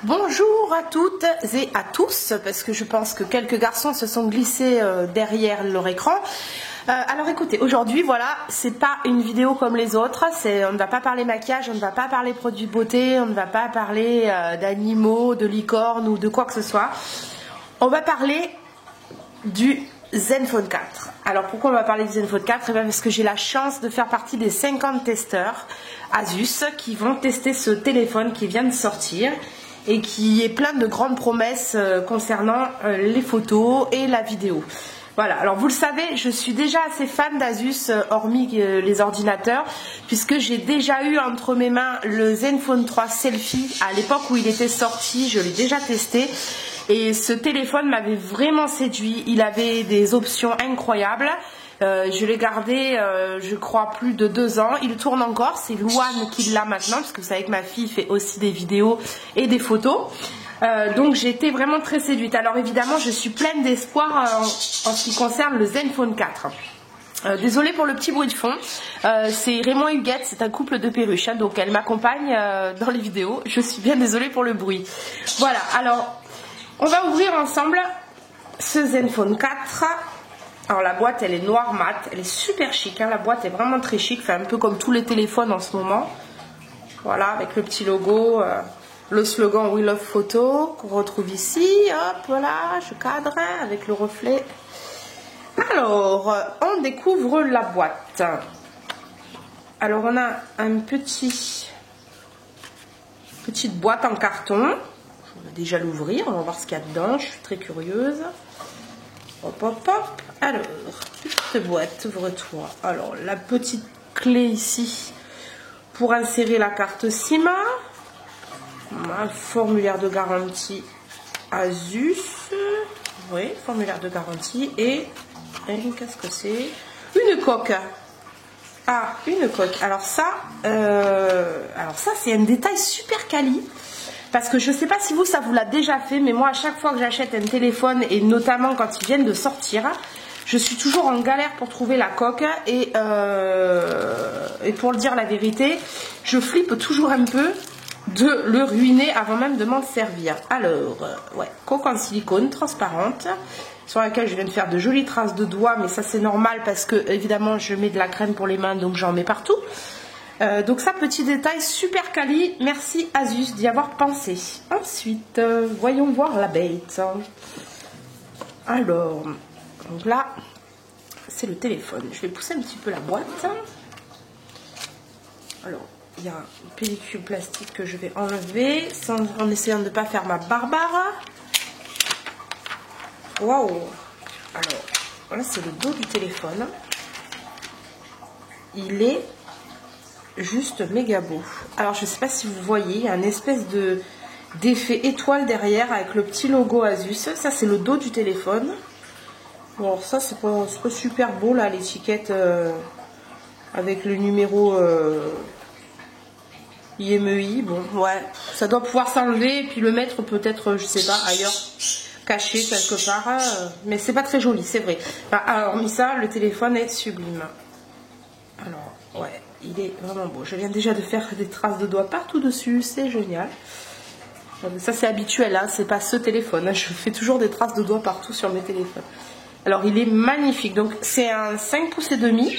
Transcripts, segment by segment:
Bonjour à toutes et à tous, parce que je pense que quelques garçons se sont glissés derrière leur écran. Alors écoutez, aujourd'hui voilà, c'est pas une vidéo comme les autres, on ne va pas parler maquillage, on ne va pas parler produits beauté, on ne va pas parler d'animaux, de licornes ou de quoi que ce soit. On va parler du Zenfone 4. Alors pourquoi on va parler du Zenfone 4? Eh bien parce que j'ai la chance de faire partie des 50 testeurs Asus qui vont tester ce téléphone qui vient de sortir et qui est plein de grandes promesses concernant les photos et la vidéo. Voilà, alors vous le savez, je suis déjà assez fan d'Asus, hormis les ordinateurs, puisque j'ai déjà eu entre mes mains le Zenfone 3 Selfie à l'époque où il était sorti, je l'ai déjà testé. Et ce téléphone m'avait vraiment séduit, il avait des options incroyables. Je l'ai gardé, je crois, plus de 2 ans. Il tourne encore, c'est Louane qui l'a maintenant, parce que vous savez que ma fille fait aussi des vidéos et des photos. Donc j'ai été vraiment très séduite. Alors évidemment, je suis pleine d'espoir en ce qui concerne le Zenfone 4. Désolée pour le petit bruit de fond, c'est Raymond et Huguette, c'est un couple de perruches, hein, donc elle m'accompagne dans les vidéos. Je suis bien désolée pour le bruit. Voilà, alors on va ouvrir ensemble ce Zenfone 4. Alors la boîte elle est noire mat, elle est super chic, hein, la boîte est vraiment très chic, fait un peu comme tous les téléphones en ce moment. Voilà, avec le petit logo, le slogan We Love Photo qu'on retrouve ici. Hop, voilà, je cadre avec le reflet. Alors, on découvre la boîte. Alors on a un petite boîte en carton. Je vais déjà l'ouvrir, on va voir ce qu'il y a dedans, je suis très curieuse. Hop, hop, hop. Alors, petite boîte, ouvre-toi. Alors, la petite clé ici pour insérer la carte SIM. Un formulaire de garantie Asus. Oui, formulaire de garantie. Et qu'est-ce que c'est? Une coque. Ah, une coque. Alors ça c'est un détail super quali. Parce que je ne sais pas si ça vous l'a déjà fait, mais moi à chaque fois que j'achète un téléphone, et notamment quand ils viennent de sortir, je suis toujours en galère pour trouver la coque. Et pour le dire la vérité, je flippe toujours un peu de le ruiner avant même de m'en servir. Alors, ouais, coque en silicone transparente, sur laquelle je viens de faire de jolies traces de doigts, mais ça c'est normal parce que évidemment je mets de la crème pour les mains, donc j'en mets partout. Donc ça, petit détail super quali, merci Asus d'y avoir pensé. Ensuite, voyons voir la bête. Alors, donc là, c'est le téléphone. Je vais pousser un petit peu la boîte. Alors, il y a une pellicule plastique que je vais enlever en essayant de ne pas faire ma barbare. Waouh! Alors, voilà, c'est le dos du téléphone. Il est juste méga beau. Alors je sais pas si vous voyez, il y a une espèce d'effet étoile derrière avec le petit logo Asus. Ça c'est le dos du téléphone. Bon, alors ça c'est pas super beau là, l'étiquette avec le numéro IMEI. Bon ouais, ça doit pouvoir s'enlever et puis le mettre peut-être, je sais pas, ailleurs, caché quelque part, mais c'est pas très joli, c'est vrai. Alors hormis ça, le téléphone est sublime. Alors ouais, il est vraiment beau. Je viens déjà de faire des traces de doigts partout dessus, c'est génial. Ça c'est habituel, hein, c'est pas ce téléphone, hein. Je fais toujours des traces de doigts partout sur mes téléphones. Alors il est magnifique, donc c'est un 5 pouces et demi.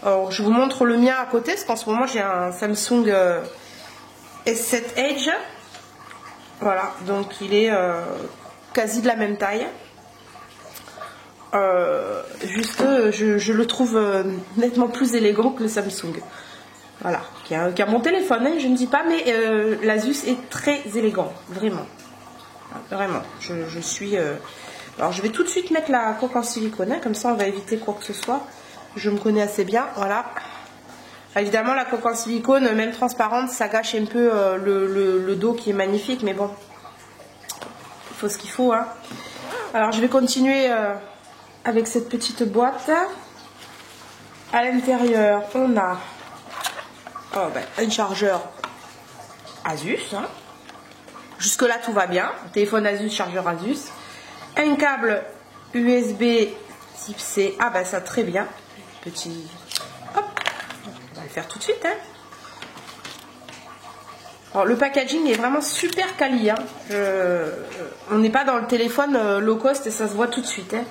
Alors je vous montre le mien à côté, parce qu'en ce moment j'ai un Samsung S7 Edge. Voilà, donc il est quasi de la même taille. Je le trouve nettement plus élégant que le Samsung. Voilà, qui a mon téléphone, hein, je ne dis pas, mais l'Asus est très élégant, vraiment. Vraiment, je suis... Alors je vais tout de suite mettre la coque en silicone, hein, comme ça on va éviter quoi que ce soit. Je me connais assez bien, voilà. Évidemment la coque en silicone, même transparente, ça gâche un peu le dos qui est magnifique, mais bon, il faut ce qu'il faut, hein. Alors je vais continuer avec cette petite boîte. À l'intérieur, on a un chargeur Asus. Hein. Jusque là tout va bien. Téléphone Asus, chargeur Asus. Un câble USB type C. Ah ben ça très bien. Petit. Hop. On va le faire tout de suite. Hein. Alors, le packaging est vraiment super quali. Hein. On n'est pas dans le téléphone low cost et ça se voit tout de suite. Hein.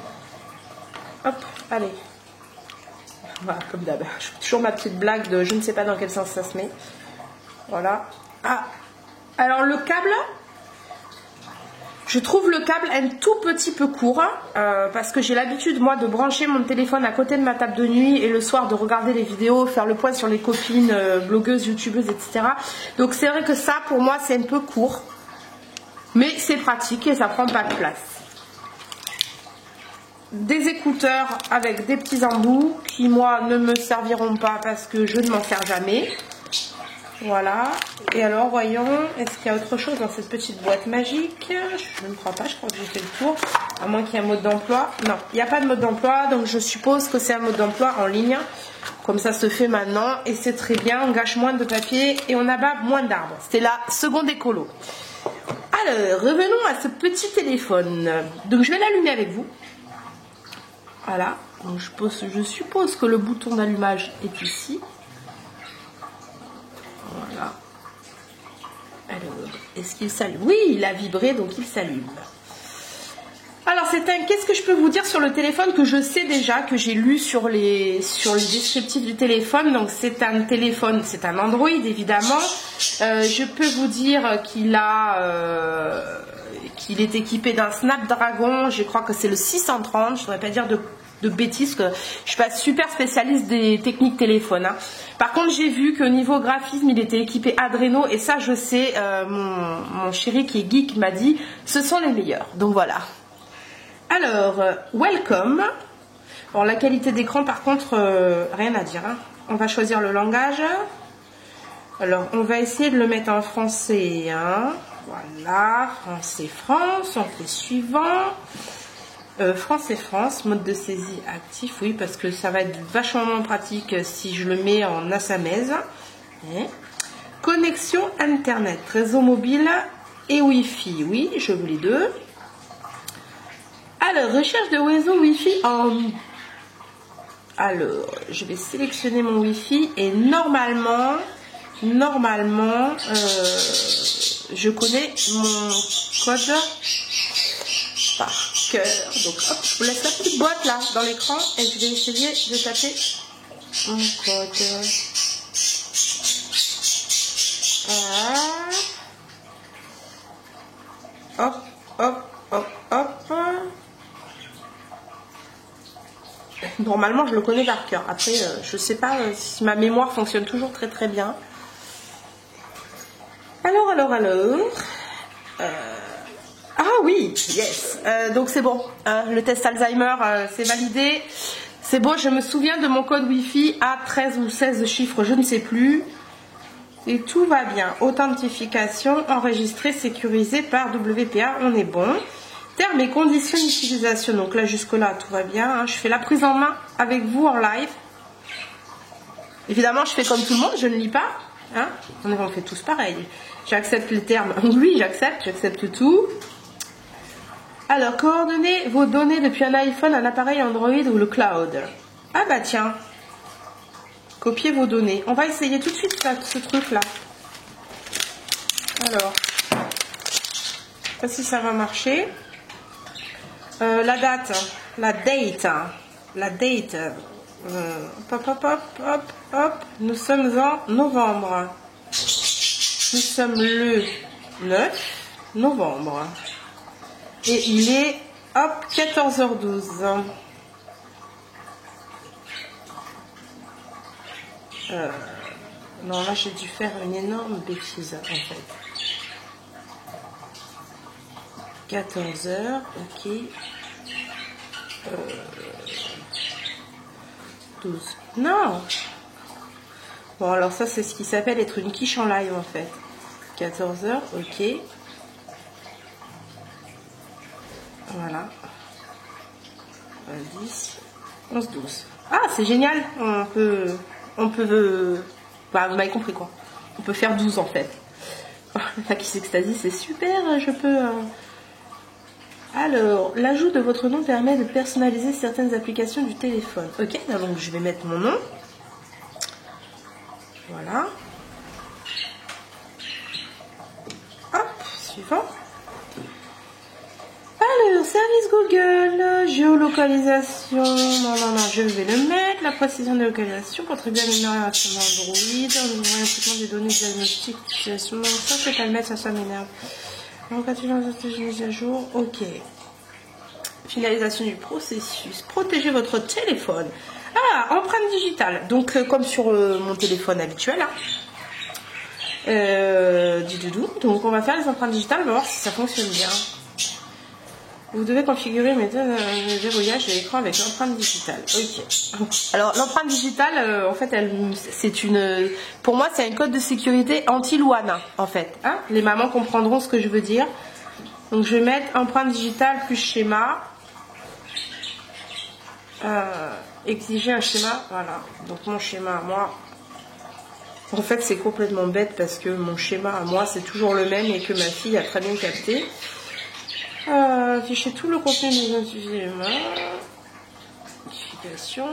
Hop, allez. Voilà, comme d'hab. Je fais toujours ma petite blague de je ne sais pas dans quel sens ça se met. Voilà. Ah, alors le câble, je trouve le câble un tout petit peu court parce que j'ai l'habitude moi de brancher mon téléphone à côté de ma table de nuit et le soir de regarder les vidéos, faire le point sur les copines blogueuses, youtubeuses, etc. Donc c'est vrai que ça pour moi c'est un peu court, mais c'est pratique et ça prend pas de place. Des écouteurs avec des petits embouts qui moi ne me serviront pas parce que je ne m'en sers jamais. Voilà, et alors voyons, est-ce qu'il y a autre chose dans cette petite boîte magique? Je ne crois pas, je crois que j'ai fait le tour, à moins qu'il y ait un mode d'emploi. Non, il n'y a pas de mode d'emploi, donc je suppose que c'est un mode d'emploi en ligne, comme ça se fait maintenant, et c'est très bien, on gâche moins de papier et on abat moins d'arbres. C'était la seconde écolo. Alors, revenons à ce petit téléphone. Donc je vais l'allumer avec vous. Voilà, donc je suppose que le bouton d'allumage est ici. Voilà. Alors, est-ce qu'il s'allume? Oui, il a vibré, donc il s'allume. Alors, qu'est-ce que je peux vous dire sur le téléphone que je sais déjà, que j'ai lu sur les descriptifs du téléphone. Donc, c'est un téléphone, c'est un Android, évidemment. Je peux vous dire qu'il est équipé d'un Snapdragon. Je crois que c'est le 630. Je ne voudrais pas dire de bêtises, que je suis pas super spécialiste des techniques téléphone. Hein. Par contre, j'ai vu qu'au niveau graphisme, il était équipé Adreno et ça, je sais, mon chéri qui est geek m'a dit, ce sont les meilleurs. Donc voilà. Alors, welcome. Bon, la qualité d'écran, par contre, rien à dire. Hein. On va choisir le langage. Alors, on va essayer de le mettre en français. Hein. Voilà, français, France. On fait suivant. France et France, mode de saisie actif, oui, parce que ça va être vachement moins pratique si je le mets en assamèse. Connexion Internet, réseau mobile et Wi-Fi, oui, je veux les deux. Alors, recherche de réseau Wi-Fi en... Alors, je vais sélectionner mon Wi-Fi et normalement, je connais mon code par cœur. Donc hop, je vous laisse la petite boîte là dans l'écran et je vais essayer de taper mon code. Voilà. Hop, hop, hop, hop. Normalement je le connais par cœur. Après je sais pas si ma mémoire fonctionne toujours très très bien. Alors. Ah oui, yes. Donc c'est bon. Le test Alzheimer, c'est validé. C'est bon, je me souviens de mon code Wi-Fi à 13 ou 16 chiffres, je ne sais plus. Et tout va bien. Authentification, enregistrée, sécurisée par WPA, on est bon. Termes et conditions d'utilisation. Donc là, jusque-là, tout va bien. Hein. Je fais la prise en main avec vous en live. Évidemment, je fais comme tout le monde, je ne lis pas. Hein. On fait tous pareil. J'accepte les termes. Oui, j'accepte tout. Alors, coordonnez vos données depuis un iPhone, un appareil Android ou le cloud. Ah bah tiens. Copiez vos données. On va essayer tout de suite ce truc-là. Alors, je sais pas si ça va marcher. La date. Hop. Nous sommes en novembre. Nous sommes le 9 novembre. Et il est, hop, 14h12. Non, là, j'ai dû faire une énorme bêtise, en fait. 14h, ok. 12. Non! Bon, alors ça, c'est ce qui s'appelle être une quiche en live, en fait. 14h, ok. Voilà. 10, 11, 12. Ah, c'est génial. On peut... Bah, vous m'avez compris, quoi. On peut faire 12, en fait. La Kiss Ecstasy, c'est super. Je peux... Alors, l'ajout de votre nom permet de personnaliser certaines applications du téléphone. Ok, donc je vais mettre mon nom. Voilà. suivant. Alors, service Google, géolocalisation, non, je vais le mettre, la précision de localisation, contribue à l'amélioration Android, on ouvre un traitement des données diagnostiques, non, ça je vais pas le mettre, ça m'énerve. Donc, mise à jour, ok. Finalisation du processus, protéger votre téléphone. Ah, empreinte digitale, donc comme sur mon téléphone habituel, hein. Donc on va faire les empreintes digitales, on va voir si ça fonctionne bien. Vous devez configurer une méthode de verrouillage de l'écran avec l'empreinte digitale. Ok. Alors l'empreinte digitale, en fait, c'est une, pour moi, c'est un code de sécurité anti-Luana, en fait. Hein, les mamans comprendront ce que je veux dire. Donc je vais mettre empreinte digitale plus schéma. Exiger un schéma, voilà. Donc mon schéma à moi. En fait, c'est complètement bête parce que mon schéma à moi, c'est toujours le même et que ma fille a très bien capté. Afficher tout le contenu des identifiants. Notification.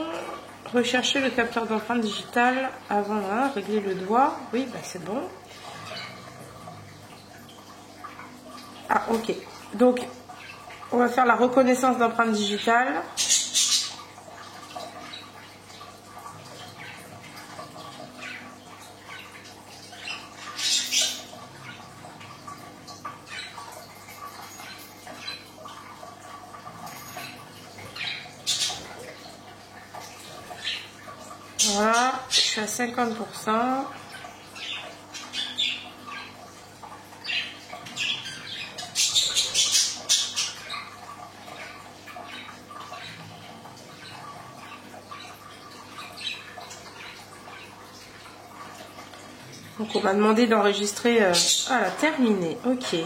Rechercher le capteur d'empreinte digitale avant, hein, régler le doigt. Oui, bah c'est bon. Ah, ok. Donc, on va faire la reconnaissance d'empreinte digitale. Voilà, je suis à 50%. Donc on m'a demandé d'enregistrer. Voilà, terminé. Ok.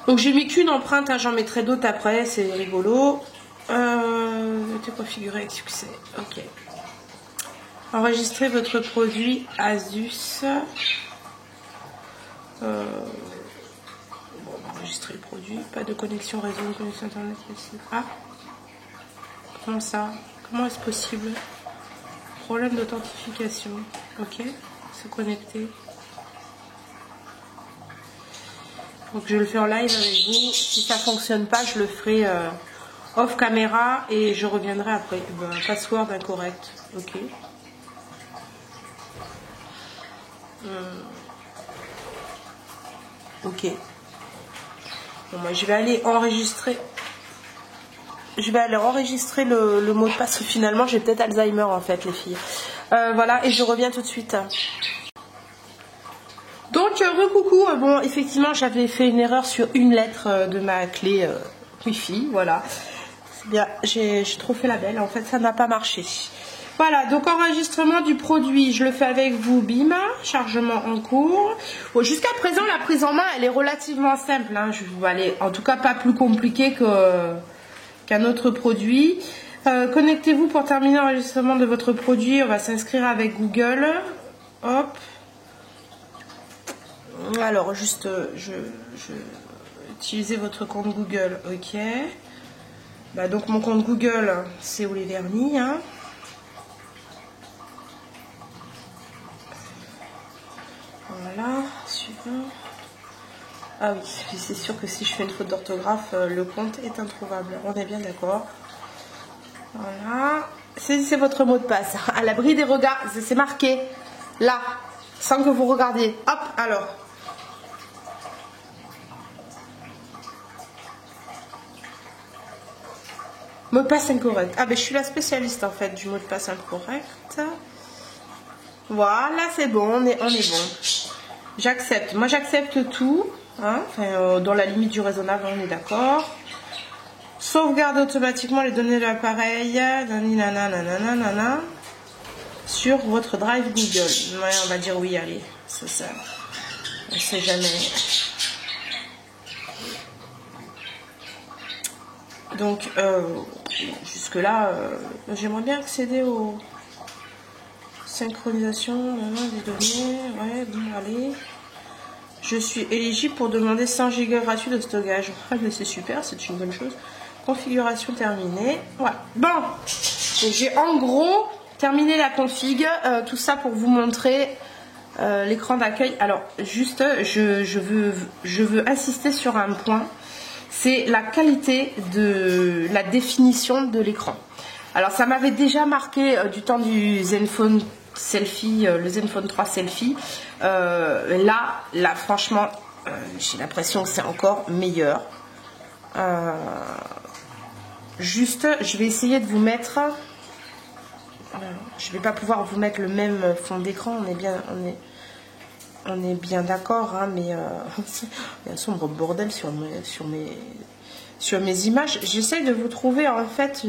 Donc j'ai mis qu'une empreinte, hein, j'en mettrai d'autres après, c'est rigolo. Tout configuré avec succès. Ok. Enregistrez votre produit Asus. Bon, enregistrer le produit. Pas de connexion réseau, de connexion internet. Ah. Comment ça? Comment est-ce possible? Problème d'authentification. Ok. Se connecter. Donc je le fais en live avec vous. Si ça fonctionne pas, je le ferai off caméra et je reviendrai après. Password incorrect. Ok. Ok. Bon, moi je vais aller enregistrer. Je vais aller enregistrer le mot de passe. Finalement, j'ai peut-être Alzheimer en fait, les filles. Voilà, et je reviens tout de suite. Donc, recoucou. Bon, effectivement, j'avais fait une erreur sur une lettre de ma clé Wi-Fi. Voilà. C'est bien. J'ai trop fait la belle. En fait, ça n'a pas marché. Voilà, donc enregistrement du produit, je le fais avec vous, bim, chargement en cours. Bon, jusqu'à présent, la prise en main, elle est relativement simple. Hein. Je vais aller, en tout cas, pas plus compliqué qu'un autre produit. Connectez-vous pour terminer l'enregistrement de votre produit. On va s'inscrire avec Google. Hop. Alors, juste, utilisez votre compte Google. Ok. Bah, donc, mon compte Google, c'est où les vernis, hein. Voilà, suivant. Ah oui, c'est sûr que si je fais une faute d'orthographe, le compte est introuvable. On est bien d'accord. Voilà. C'est votre mot de passe. À l'abri des regards, c'est marqué là, sans que vous regardiez. Hop, alors. Mot de passe incorrect. Ah ben je suis la spécialiste en fait du mot de passe incorrect. Voilà, c'est bon, on est bon. J'accepte. Moi, j'accepte tout. Hein, enfin, dans la limite du raisonnable, on est d'accord. Sauvegarde automatiquement les données de l'appareil. Sur votre drive Google. Ouais, on va dire oui, allez. C'est ça. On ne sait jamais. Donc, jusque-là, j'aimerais bien accéder aux synchronisations des données. Ouais, bon, allez. Je suis éligible pour demander 100 Go gratuits de stockage. Ah, mais c'est super, c'est une bonne chose. Configuration terminée. Voilà. Bon, j'ai en gros terminé la config. Tout ça pour vous montrer l'écran d'accueil. Alors juste, je veux insister sur un point, c'est la qualité de la définition de l'écran. Alors ça m'avait déjà marqué du temps du Zenfone Selfie, le Zenfone 3 Selfie. Là franchement, j'ai l'impression que c'est encore meilleur. Juste, je vais essayer de vous mettre... Je vais pas pouvoir vous mettre le même fond d'écran, on est bien d'accord, hein, mais il y a un sombre bordel sur mes images. J'essaye de vous trouver en fait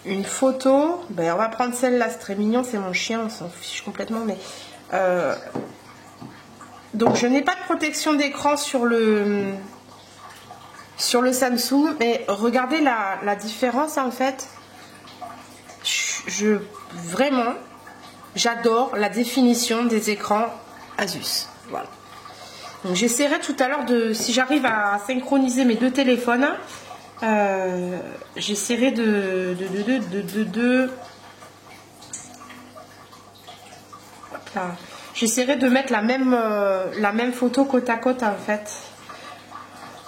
une photo. Ben, on va prendre celle-là, c'est très mignon, c'est mon chien, on s'en fiche complètement, mais donc je n'ai pas de protection d'écran sur le Samsung, mais regardez la différence en fait. Vraiment, j'adore la définition des écrans Asus. Voilà. Donc j'essaierai tout à l'heure de, si j'arrive à synchroniser mes deux téléphones, j'essaierai j'essaierai de mettre la même photo côte à côte en fait.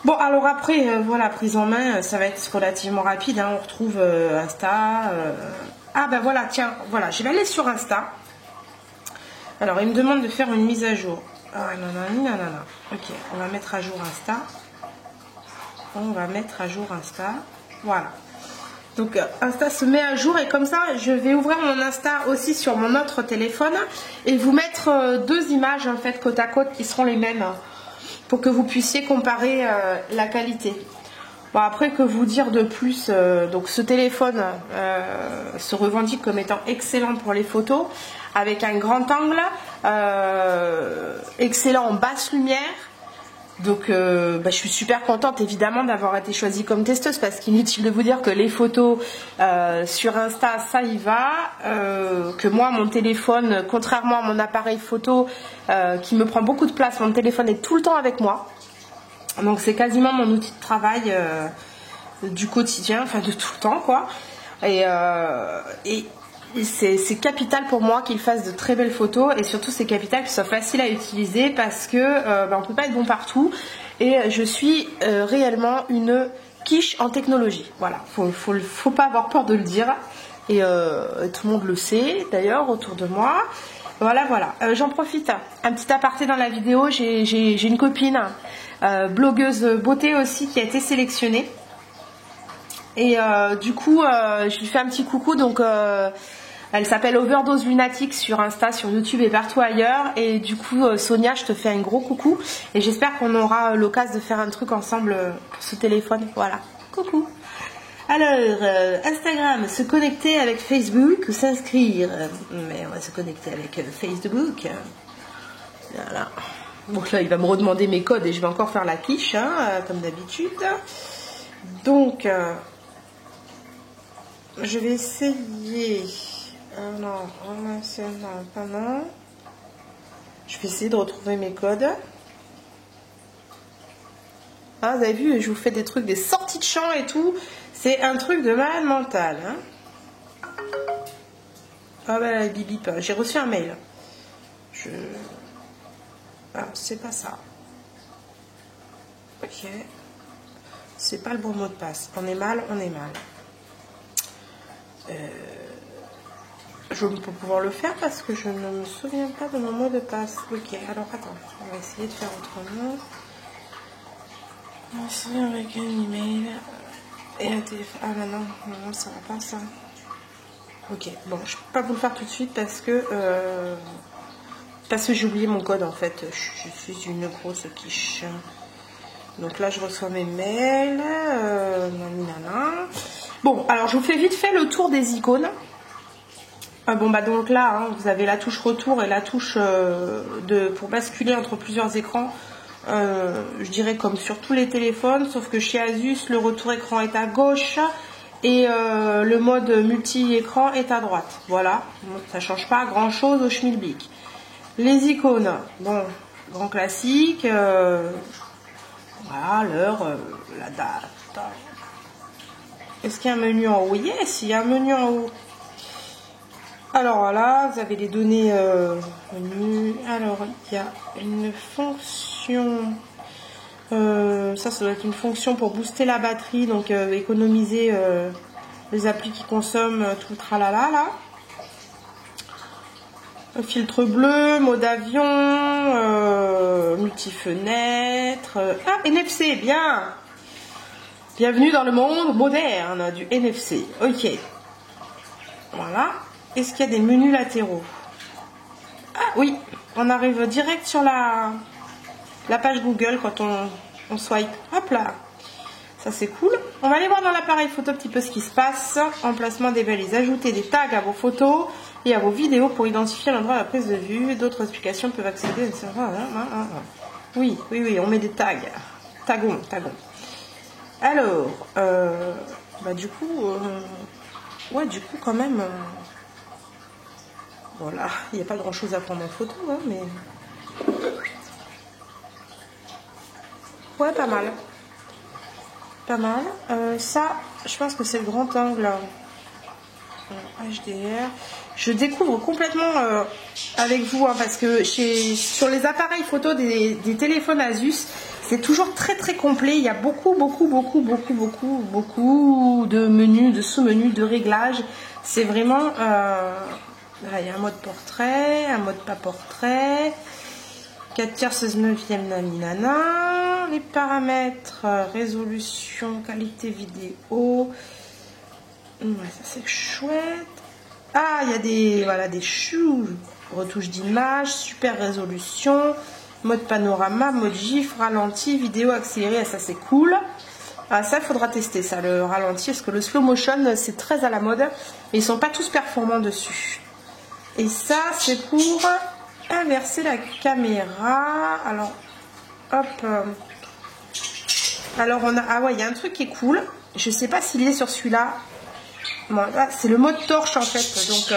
Bon, alors après, voilà, prise en main, ça va être relativement rapide, hein. On retrouve Insta. Ah ben voilà, tiens, voilà, je vais aller sur Insta. Alors, il me demande de faire une mise à jour. Ah, nanana. Ok, on va mettre à jour Insta. Voilà. Donc, Insta se met à jour et comme ça, je vais ouvrir mon Insta aussi sur mon autre téléphone et vous mettre deux images, en fait, côte à côte qui seront les mêmes pour que vous puissiez comparer la qualité. Bon, après, que vous dire de plus, donc ce téléphone se revendique comme étant excellent pour les photos, avec un grand angle, excellent en basse lumière. Donc je suis super contente évidemment d'avoir été choisie comme testeuse, parce qu'inutile de vous dire que les photos sur Insta, ça y va, que moi mon téléphone, contrairement à mon appareil photo qui me prend beaucoup de place, mon téléphone est tout le temps avec moi. Donc c'est quasiment mon outil de travail du quotidien, enfin de tout le temps quoi. Et c'est capital pour moi qu'il fasse de très belles photos, et surtout c'est capital qu'il soit facile à utiliser, parce que on peut pas être bon partout, et je suis réellement une quiche en technologie. Voilà, faut pas avoir peur de le dire, et tout le monde le sait d'ailleurs autour de moi. Voilà. J'en profite, un petit aparté dans la vidéo, j'ai une copine blogueuse beauté aussi qui a été sélectionnée, et du coup je lui fais un petit coucou. Donc elle s'appelle Overdose Lunatic sur Insta, sur YouTube et partout ailleurs. Et du coup Sonia, je te fais un gros coucou, et j'espère qu'on aura l'occasion de faire un truc ensemble pour ce téléphone. Voilà, coucou. Alors, Instagram, se connecter avec Facebook ou s'inscrire. Mais on va se connecter avec Facebook. Voilà. Bon, là, il va me redemander mes codes et je vais encore faire la quiche, hein, comme d'habitude. Donc, je vais essayer. Alors, non. Je vais essayer de retrouver mes codes. Ah, vous avez vu, je vous fais des trucs, des sorties de chant et tout. C'est un truc de malade mental. Hein. Ah bah, bip, j'ai reçu un mail. Ah, c'est pas ça. Ok. C'est pas le bon mot de passe. On est mal. Je vais pas pouvoir le faire parce que je ne me souviens pas de mon mot de passe. Ok, alors attends, on va essayer de faire autrement. On va essayer avec un email et un téléphone. Ah bah non, ça va pas ça. Ok, bon, je peux pas vous le faire tout de suite parce que j'ai oublié mon code en fait. Je suis une grosse quiche. Donc là, je reçois mes mails. Bon, alors je vous fais vite fait le tour des icônes. Bon bah donc là, hein, vous avez la touche retour et la touche pour basculer entre plusieurs écrans. Je dirais comme sur tous les téléphones, sauf que chez Asus, le retour écran est à gauche et le mode multi-écran est à droite. Voilà, ça change pas grand-chose au schmilblick. Les icônes, bon, grand classique. Voilà, l'heure, la date. Est-ce qu'il y a un menu en haut? Yes, il y a un menu en haut. Alors voilà, vous avez les données venues. Alors il y a une fonction, ça doit être une fonction pour booster la batterie, donc économiser les applis qui consomment tout le tralala là. Filtre bleu, mode avion, multi-fenêtre. Ah, NFC, bien. Bienvenue dans le monde moderne du NFC. Ok. Voilà. Est-ce qu'il y a des menus latéraux? Ah oui, on arrive direct sur la page Google quand on swipe. Hop là. Ça c'est cool. On va aller voir dans l'appareil photo un petit peu ce qui se passe. Emplacement des balises. Ajouter des tags à vos photos et à vos vidéos pour identifier l'endroit de la prise de vue. D'autres explications peuvent accéder. Oui, on met des tags. Tagons. Alors, du coup, quand même, voilà, il n'y a pas grand chose à prendre en photo, hein, mais ouais, pas mal. Ça, je pense que c'est le grand angle HDR. Je découvre complètement avec vous, hein, parce que sur les appareils photo des téléphones Asus, c'est toujours très très complet. Il y a beaucoup de menus, de sous-menus, de réglages. C'est vraiment... là, il y a un mode portrait, un mode pas portrait. 4/3, 16/9, naninana. Les paramètres, résolution, qualité vidéo. Ouais, ça c'est chouette. Ah, il y a des choux, retouche d'image, super résolution, mode panorama, mode GIF, ralenti, vidéo accélérée. Ça c'est cool. Ah, ça il faudra tester ça, le ralenti, parce que le slow motion c'est très à la mode, mais ils sont pas tous performants dessus. Et ça c'est pour inverser la caméra. Alors hop, alors on a, ah ouais, il y a un truc qui est cool, je sais pas s'il est sur celui-là. Bon, c'est le mode torche en fait, donc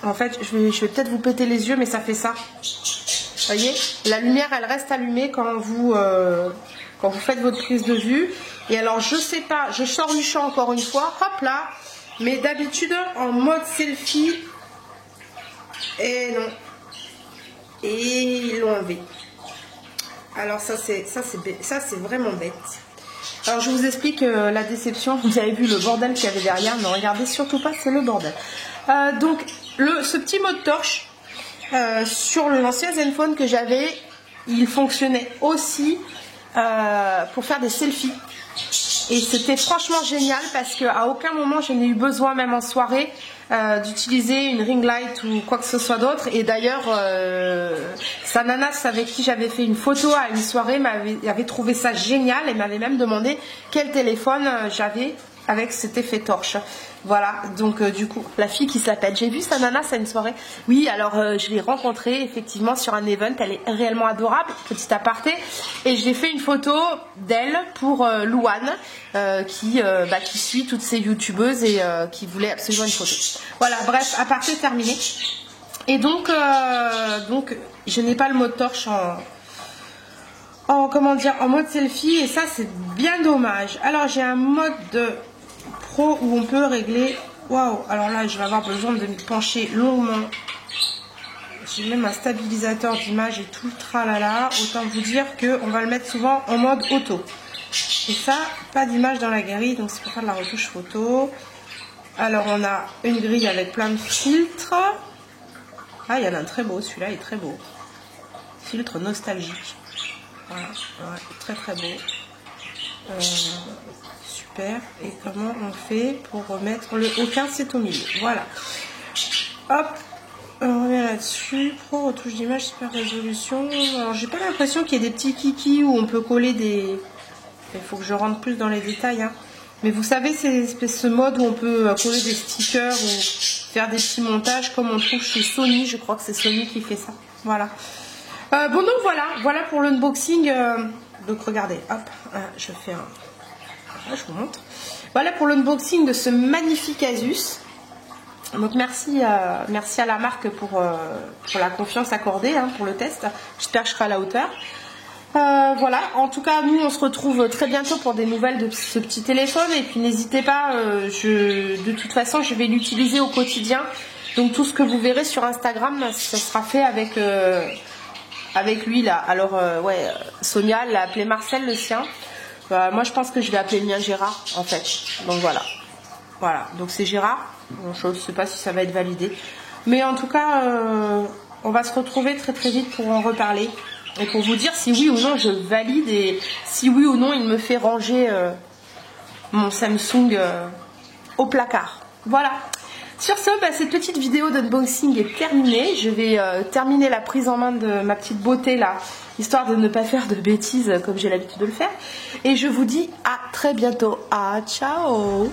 en fait je vais peut-être vous péter les yeux, mais ça fait ça, vous voyez, la lumière elle reste allumée quand vous faites votre prise de vue. Et alors je sais pas, je sors du champ encore une fois, hop là, mais d'habitude en mode selfie, et non, et ils l'ont enlevé. Alors ça c'est vraiment bête. Alors je vous explique la déception. Vous avez vu le bordel qu'il y avait derrière. Ne regardez surtout pas, c'est le bordel. Donc ce petit mode torche sur l'ancien Zenfone que j'avais, il fonctionnait aussi pour faire des selfies. Et c'était franchement génial parce qu'à aucun moment je n'ai eu besoin, même en soirée, d'utiliser une ring light ou quoi que ce soit d'autre. Et d'ailleurs, Sananas, avec qui j'avais fait une photo à une soirée, avait trouvé ça génial et m'avait même demandé quel téléphone j'avais avec cet effet torche. Voilà, donc du coup, la fille qui s'appelle, j'ai vu Sananas à une soirée. Oui, alors je l'ai rencontrée effectivement sur un event, elle est réellement adorable, petit aparté. Et j'ai fait une photo d'elle pour Louane, qui suit toutes ces youtubeuses et qui voulait absolument une photo. Voilà, bref, aparté terminé. Et donc je n'ai pas le mode torche en mode selfie, et ça c'est bien dommage. Alors j'ai un mode de pro où on peut régler. Waouh, alors là je vais avoir besoin de me pencher longuement. J'ai même un stabilisateur d'image et tout le tralala. Autant vous dire qu'on va le mettre souvent en mode auto. Et ça, pas d'image dans la grille, donc c'est pour faire de la retouche photo. Alors on a une grille avec plein de filtres. Ah, il y en a un très beau, celui-là est très beau. Filtre nostalgique. Voilà, ouais, très très beau. Super. Et comment on fait pour remettre le aucun, c'est au milieu. Voilà. Hop, on revient là-dessus. Pro, retouche d'image, super résolution. Alors j'ai pas l'impression qu'il y ait des petits kikis où on peut coller des... Il faut que je rentre plus dans les détails, hein. Mais vous savez, c'est ce mode où on peut coller des stickers ou faire des petits montages comme on trouve chez Sony. Je crois que c'est Sony qui fait ça. Voilà. Bon, donc voilà pour l'unboxing. Donc regardez, hop, je fais un... Je vous montre. Voilà pour l'unboxing de ce magnifique Asus. Donc merci à la marque pour la confiance accordée, hein, pour le test. J'espère que je serai à la hauteur. Voilà, en tout cas nous on se retrouve très bientôt pour des nouvelles de ce petit téléphone, et puis n'hésitez pas, de toute façon je vais l'utiliser au quotidien, donc tout ce que vous verrez sur Instagram ça sera fait avec lui là. Alors ouais, Sonia l'a appelé Marcel le sien, moi je pense que je vais appeler le mien Gérard en fait, donc voilà, donc c'est Gérard, bon, je ne sais pas si ça va être validé, mais en tout cas on va se retrouver très très vite pour en reparler et pour vous dire si oui ou non je valide et si oui ou non il me fait ranger mon Samsung au placard. Voilà. Sur ce, cette petite vidéo d'unboxing est terminée. Je vais terminer la prise en main de ma petite beauté là, histoire de ne pas faire de bêtises comme j'ai l'habitude de le faire. Et je vous dis à très bientôt. Ah, ciao!